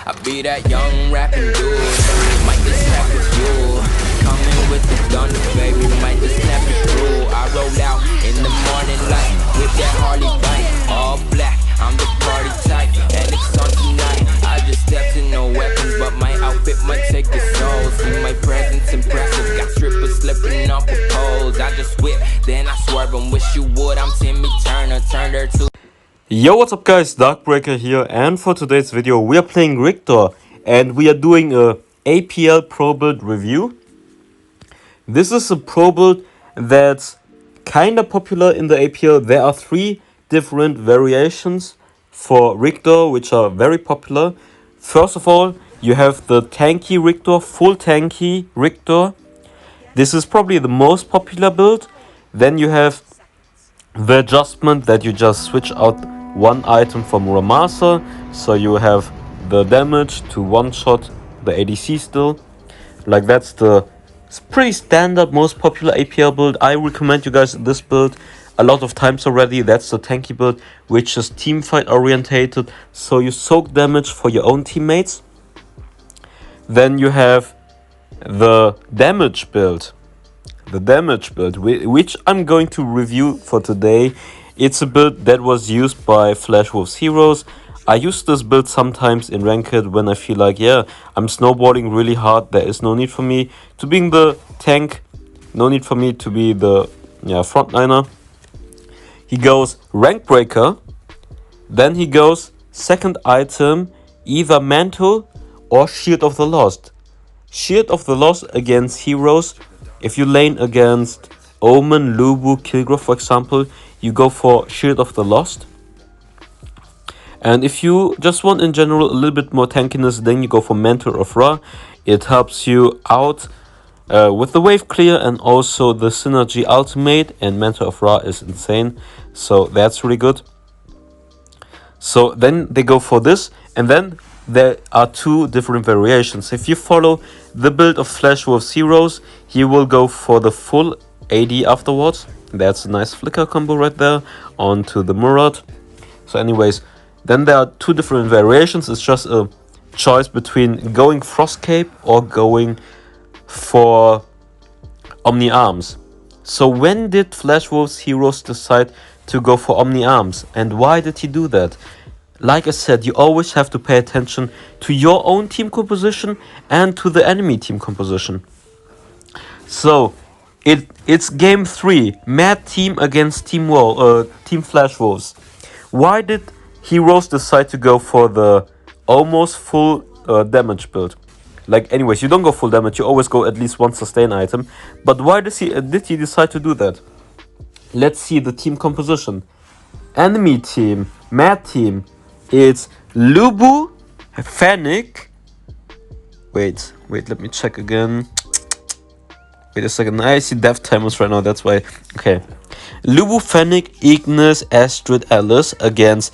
I be that young rapping dude. Might just snap with you. Coming with the thunder, baby. Might just snap it through. I roll out in the morning light with that Harley bike, all black. I'm the party type, and it's on tonight. I just stepped in no weapons, but my outfit might take the soul. See my presence impressive, got strippers slipping off the poles. I just whip, then I swerve and wish you would. I'm Timmy Turner, turned her to. Yo, what's up guys, darkbreaker here, and for today's video we are playing Richter and we are doing a APL Pro Build review. This is a Pro Build that's kinda popular in the APL. There are 3 different variations for Richter which are very popular. First of all, you have the tanky Richter, full tanky Richter. This is probably the most popular build. Then you have the adjustment that you just switch out one item from Ramasa, so you have the damage to one-shot the ADC still. Like that's the pretty standard, most popular APL build. I recommend you guys this build a lot of times already. That's the tanky build, which is teamfight orientated, so you soak damage for your own teammates. Then you have the damage build. Which I'm going to review for today. It's a build that was used by Flashwolf's heroes. I use this build sometimes in Ranked when I feel like, yeah, I'm snowboarding really hard. There is no need for me to be the tank, no need for me to be the frontliner. He goes rank breaker, then he goes second item, either mantle or shield of the lost. Shield of the lost against heroes. If you lane against Omen, Lubu, Kilgrove, for example, you go for Shield of the Lost. And if you just want in general a little bit more tankiness, then you go for Mentor of Ra. It helps you out with the wave clear and also the synergy ultimate, and Mentor of Ra is insane, so that's really good. So then they go for this, and then there are 2 different variations. If you follow the build of Flashwolf's heroes, he will go for the full AD afterwards. That's a nice flicker combo right there onto the Murad. So anyways, then there are 2 different variations. It's just a choice between going Frost Cape or going for Omni Arms. So when did Flashwolf's heroes decide to go for Omni Arms, and why did he do that? Like I said, you always have to pay attention to your own team composition and to the enemy team composition. So it's game 3, Mad Team against Team Flashwolves. Why did heroes decide to go for the almost full damage build? Like, anyways, you don't go full damage, you always go at least one sustain item. But why did he decide to do that? Let's see the team composition. Enemy team, Mad Team. It's Lubu, Fennec. Wait, let me check again. Wait a second, I see death timers right now, that's why. Okay. Lubu, Fennec, Ignis, Astrid, Alice against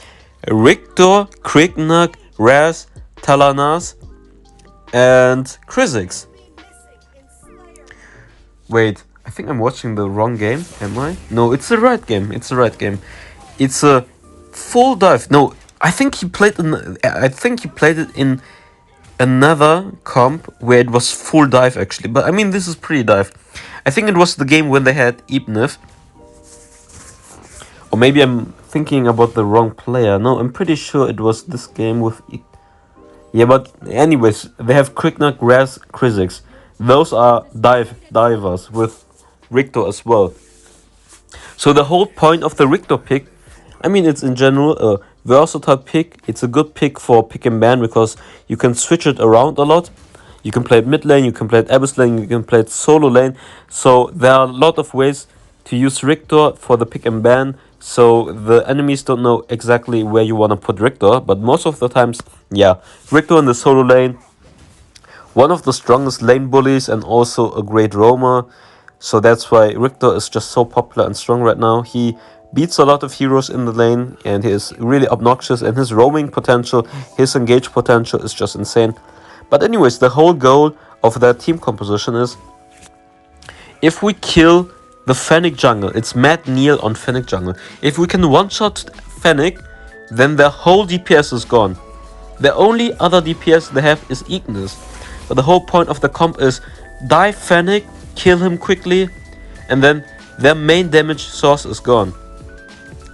Richter, Krignak, Raz, Talanas, and Kha'Zix. Wait, I think I'm watching the wrong game, am I? No, it's the right game, It's a full dive. No, I think he played it in another comp where it was full dive actually, but I mean this is pretty dive. I think it was the game when they had Ibnif. Or maybe I'm thinking about the wrong player. No, I'm pretty sure it was this game with yeah, but anyways, they have Krignak, Raz, Kha'Zix. Those are divers with Richter as well. So the whole point of the Richter pick, I mean, it's in general a versatile pick. It's a good pick for pick and ban because you can switch it around a lot. You can play it mid lane, you can play it Abyss lane, you can play it solo lane. So there are a lot of ways to use Richter for the pick and ban. So the enemies don't know exactly where you want to put Richter. But most of the times, yeah, Richter in the solo lane. One of the strongest lane bullies and also a great roamer. So that's why Richter is just so popular and strong right now. He beats a lot of heroes in the lane and he is really obnoxious, and his roaming potential, his engage potential is just insane. But anyways, the whole goal of that team composition is, if we kill the Fennec jungle, it's Mad Neil on Fennec jungle. If we can one-shot Fennec, then their whole DPS is gone. The only other DPS they have is Ignis. But the whole point of the comp is dive Fennec, kill him quickly, and then their main damage source is gone.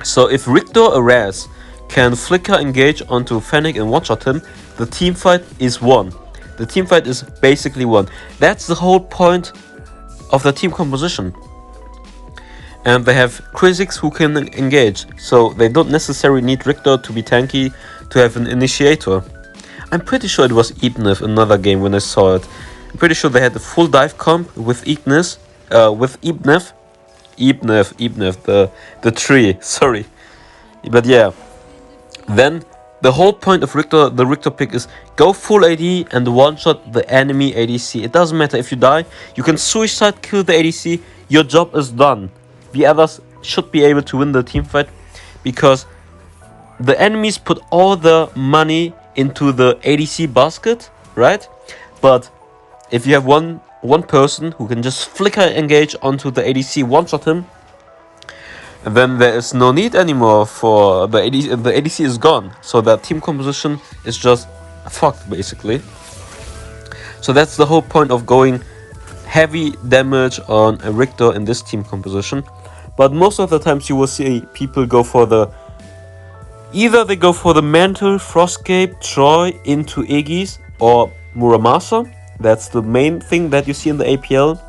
So if Richter or Raz can flicker engage onto Fennec and one-shot him, the team fight is won. The team fight is basically won. That's the whole point of the team composition. And they have Kha'Zix who can engage, so they don't necessarily need Richter to be tanky to have an initiator. I'm pretty sure it was Ibnef another game when I saw it. I'm pretty sure they had a full dive comp with Ignis, with Ibnef, the tree, sorry. But yeah, then the whole point of Richter, the Richter pick is go full AD and one-shot the enemy ADC. It doesn't matter if you die, you can suicide kill the ADC, your job is done. The others should be able to win the team fight because the enemies put all the money into the ADC basket, right? But if you have one person who can just flicker engage onto the ADC, one-shot him, then there is no need anymore for the ADC. The ADC is gone, so that team composition is just fucked, basically. So that's the whole point of going heavy damage on a Richter in this team composition. But most of the times you will see people go for the... Either they go for the Mantle, Frostcape, Troy into Aegis or Muramasa. That's the main thing that you see in the APL.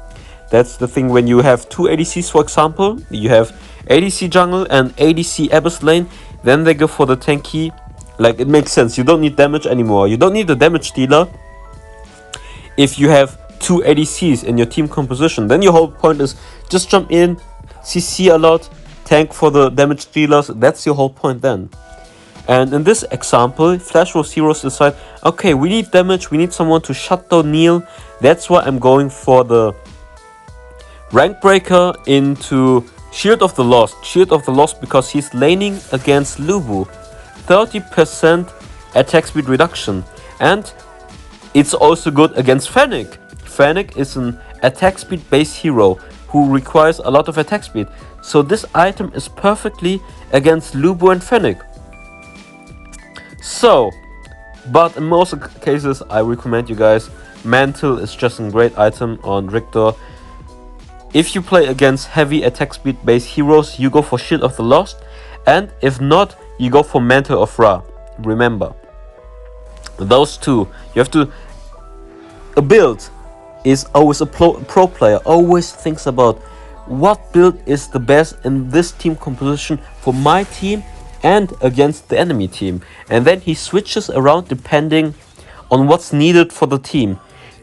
That's the thing when you have two ADCs, for example. You have ADC jungle and ADC Abyss lane. Then they go for the tanky. Like, it makes sense. You don't need damage anymore. You don't need the damage dealer if you have two ADCs in your team composition. Then your whole point is just jump in, CC a lot, tank for the damage dealers. That's your whole point then. And in this example, FlashWolves heroes decide, okay, we need damage, we need someone to shut down Neil. That's why I'm going for the rank breaker into Shield of the Lost. Shield of the Lost because he's laning against Lubu. 30% attack speed reduction. And it's also good against Fennec. Fennec is an attack speed based hero who requires a lot of attack speed. So this item is perfectly against Lubu and Fennec. So, but in most cases I recommend you guys, Mantle is just a great item on Richter. If you play against heavy attack speed based heroes, you go for Shield of the Lost, and if not, you go for Mantle of Ra. Remember, those two, you have to... A build is always a pro player, always thinks about what build is the best in this team composition for my team and against the enemy team, and then he switches around depending on what's needed for the team.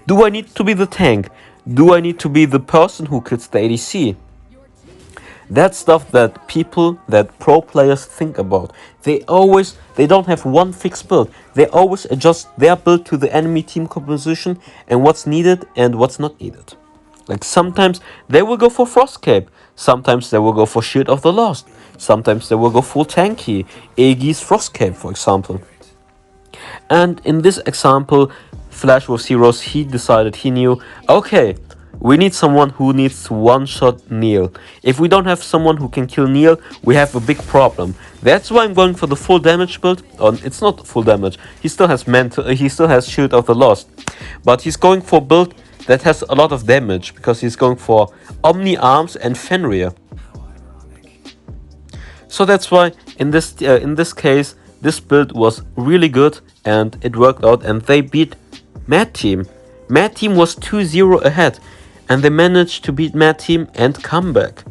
Do I need to be the tank? Do I need to be the person who kills the ADC? That's stuff that pro players think about. They don't have one fixed build. They always adjust their build to the enemy team composition and what's needed and what's not needed. Like sometimes they will go for Frostcape, sometimes they will go for Shield of the Lost, sometimes they will go full tanky, Aegis Frostcape for example. And in this example, FlashWolves heroes, he knew, okay, we need someone who needs to one-shot Neil. If we don't have someone who can kill Neil, we have a big problem. That's why I'm going for the full damage build. It's not full damage. He still has Shield of the Lost, but he's going for build that has a lot of damage because he's going for Omni Arms and Fenrir. So that's why in this case, this build was really good and it worked out, and they beat Mad Team. Mad Team was 2-0 ahead, and they managed to beat Mad Team and come back.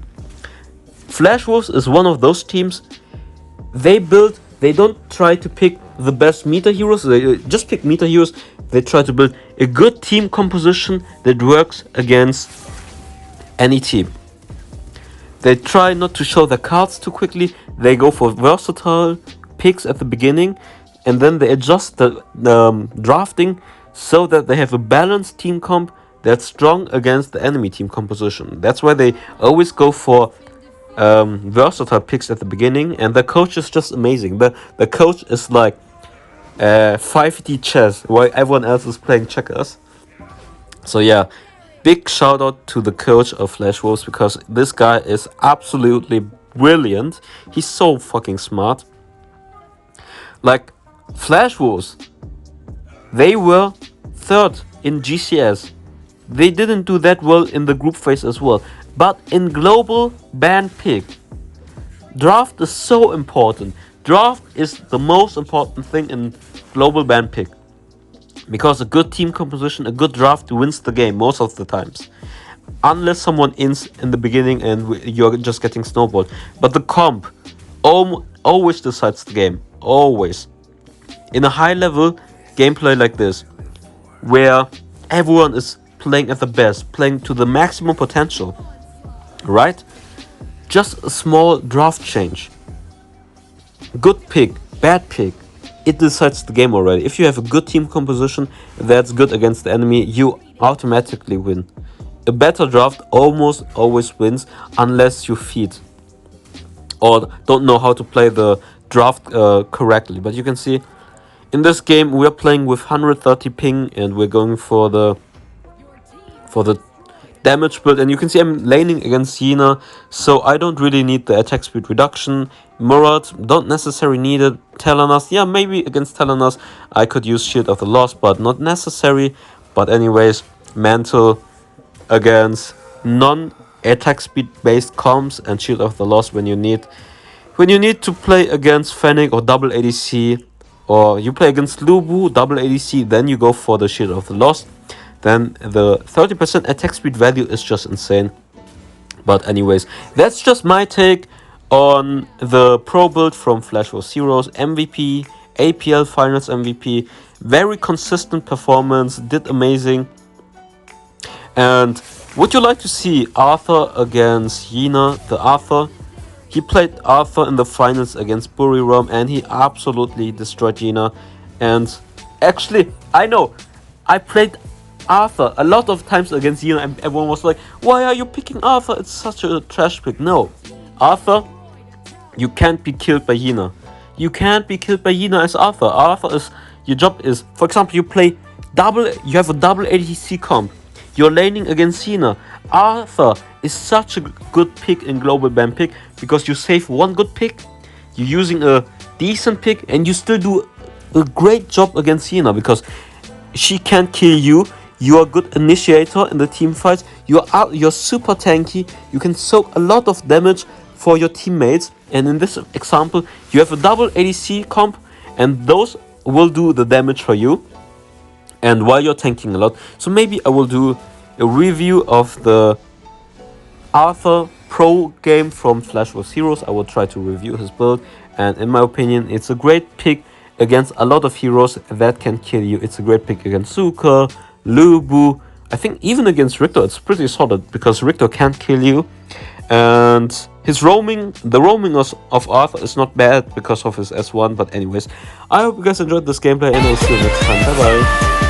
FlashWolves is one of those teams. They don't try to pick the best meta heroes, they just pick meta heroes. They try to build a good team composition that works against any team. They try not to show their cards too quickly. They go for versatile picks at the beginning, and then they adjust the drafting so that they have a balanced team comp that's strong against the enemy team composition. That's why they always go for versatile picks at the beginning, and the coach is just amazing. The coach is like 5D chess while everyone else is playing checkers. So yeah, big shout out to the coach of FlashWolves because this guy is absolutely brilliant. He's so fucking smart. Like FlashWolves, They were third in GCS. They didn't do that well in the group phase as well. But in global ban pick, draft is so important. Draft is the most important thing in global ban pick. Because a good team composition, a good draft wins the game most of the times. Unless someone ins in the beginning and you're just getting snowballed. But the comp always decides the game. Always. In a high level gameplay like this, where everyone is playing at the best, playing to the maximum potential, right? Just a small draft change. Good pick, bad pick, it decides the game already. If you have a good team composition that's good against the enemy, you automatically win. A better draft almost always wins unless you feed or don't know how to play the draft correctly. But you can see in this game we're playing with 130 ping and we're going for the damage build, and you can see I'm laning against Yena, so I don't really need the attack speed reduction. Murad, don't necessarily need it. Telenas, yeah, maybe against Telenas I could use Shield of the Lost, but not necessary. But anyways, Mantle against non-attack speed based comps and Shield of the Lost when you need to play against Fennec or double ADC, or you play against Lubu, double ADC, then you go for the Shield of the Lost. Then the 30% attack speed value is just insane. But anyways, that's just my take on the pro build from Flashwolves Heroes. MVP, APL Finals MVP, very consistent performance, did amazing. And would you like to see Arthur against Yena? The Arthur, he played Arthur in the finals against Buriram and he absolutely destroyed Yena. And actually, I know, I played Arthur a lot of times against Yena and everyone was like, why are you picking Arthur? It's such a trash pick. No, Arthur, you can't be killed by Yena. You can't be killed by Yena as Arthur. Arthur is, your job is, for example, you have a double ADC comp. You're laning against Yena. Arthur is such a good pick in global ban pick because you save one good pick, you're using a decent pick, and you still do a great job against Yena because she can't kill you. You're a good initiator in the team fights. You're super tanky. You can soak a lot of damage for your teammates. And in this example, you have a double ADC comp, and those will do the damage for you. And while you're tanking a lot, so maybe I will do a review of the Arthur Pro game from Flashwolves Heroes. I will try to review his build, and in my opinion, it's a great pick against a lot of heroes that can kill you. It's a great pick against Zuka, Lubu. I think even against Richter, it's pretty solid because Richter can't kill you. And his roaming, the roaming of Arthur is not bad because of his S1. But anyways, I hope you guys enjoyed this gameplay and I'll see you next time. Bye bye.